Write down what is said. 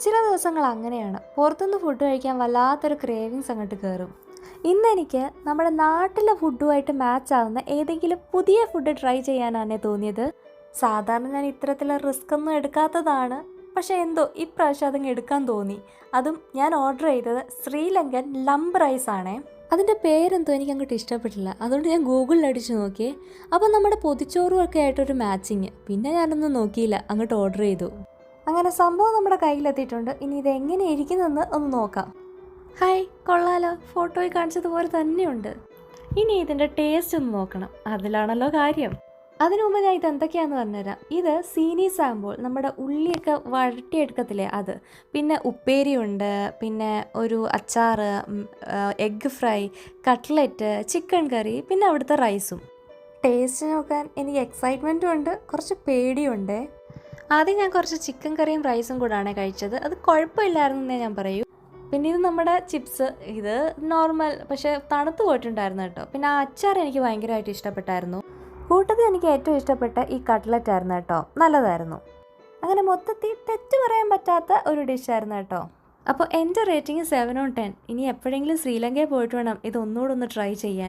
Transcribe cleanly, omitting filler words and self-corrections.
ചില ദിവസങ്ങൾ അങ്ങനെയാണ്, പുറത്തുനിന്ന് ഫുഡ് കഴിക്കാൻ വല്ലാത്തൊരു ക്രേവിങ്സ് അങ്ങോട്ട് കയറും. ഇന്നെനിക്ക് നമ്മുടെ നാട്ടിലെ ഫുഡുമായിട്ട് മാച്ച് ആവുന്ന ഏതെങ്കിലും പുതിയ ഫുഡ് ട്രൈ ചെയ്യാനാണ് തോന്നിയത്. സാധാരണ ഞാൻ ഇത്തരത്തിലുള്ള റിസ്ക് ഒന്നും എടുക്കാത്തതാണ്, പക്ഷേ എന്തോ ഇപ്രാവശ്യം അതങ്ങ് എടുക്കാൻ തോന്നി. അതും ഞാൻ ഓർഡർ ചെയ്തത് ശ്രീലങ്കൻ ലംബ് റൈസ് ആണേ. അതിൻ്റെ പേരെന്തോ എനിക്ക് അങ്ങോട്ട് ഇഷ്ടപ്പെട്ടില്ല, അതുകൊണ്ട് ഞാൻ ഗൂഗിളിൽ അടിച്ച് നോക്കിയേ. അപ്പോൾ നമ്മുടെ പൊതിച്ചോറും ഒക്കെ ആയിട്ടൊരു മാച്ചിങ്. പിന്നെ ഞാനൊന്നും നോക്കിയില്ല, അങ്ങോട്ട് ഓർഡർ ചെയ്തു. അങ്ങനെ സംഭവം നമ്മുടെ കയ്യിലെത്തിയിട്ടുണ്ട്. ഇനി ഇത് എങ്ങനെ ഇരിക്കുന്നതെന്ന് ഒന്ന് നോക്കാം. ഹായ്, കൊള്ളാലോ, ഫോട്ടോയിൽ കാണിച്ചതുപോലെ തന്നെയുണ്ട്. ഇനി ഇതിൻ്റെ ടേസ്റ്റ് ഒന്ന് നോക്കണം, അതിലാണല്ലോ കാര്യം. അതിനു മുമ്പ് ഞാൻ ഇതെന്തൊക്കെയാണെന്ന് പറഞ്ഞുതരാം. ഇത് സീനി സാമ്പോൾ, നമ്മുടെ ഉള്ളിയൊക്കെ വഴറ്റിയെടുക്കത്തില്ലേ അത്, പിന്നെ ഉപ്പേരിയുണ്ട്, പിന്നെ ഒരു അച്ചാറ്, എഗ്ഗ് ഫ്രൈ, കട്ട്ലറ്റ്, ചിക്കൻ കറി, പിന്നെ അവിടുത്തെ റൈസും. ടേസ്റ്റ് നോക്കാൻ എനിക്ക് എക്സൈറ്റ്മെൻറ്റും ഉണ്ട്, കുറച്ച് പേടിയുണ്ട്. ആദ്യം ഞാൻ കുറച്ച് ചിക്കൻ കറിയും റൈസും കൂടാണ് കഴിച്ചത്. അത് കുഴപ്പമില്ലായിരുന്നേ ഞാൻ പറയൂ. പിന്നെ ഇത് നമ്മുടെ ചിപ്സ്, ഇത് നോർമൽ, പക്ഷേ തണുത്ത് പോയിട്ടുണ്ടായിരുന്നു കേട്ടോ. പിന്നെ ആ അച്ചാർ എനിക്ക് ഭയങ്കരമായിട്ട് ഇഷ്ടപ്പെട്ടായിരുന്നു. കൂട്ടത്തിൽ എനിക്ക് ഏറ്റവും ഇഷ്ടപ്പെട്ട ഈ കട്ട്ലറ്റ് ആയിരുന്നു കേട്ടോ, നല്ലതായിരുന്നു. അങ്ങനെ മൊത്തത്തിൽ തെറ്റ് പറയാൻ പറ്റാത്ത ഒരു ഡിഷായിരുന്നു കേട്ടോ. അപ്പോൾ എൻ്റെ റേറ്റിംഗ് 7/10. ഇനി എപ്പോഴെങ്കിലും ശ്രീലങ്കയിൽ പോയിട്ട് വേണം ഇത് ഒന്നുകൂടെ ഒന്ന് ട്രൈ ചെയ്യാൻ.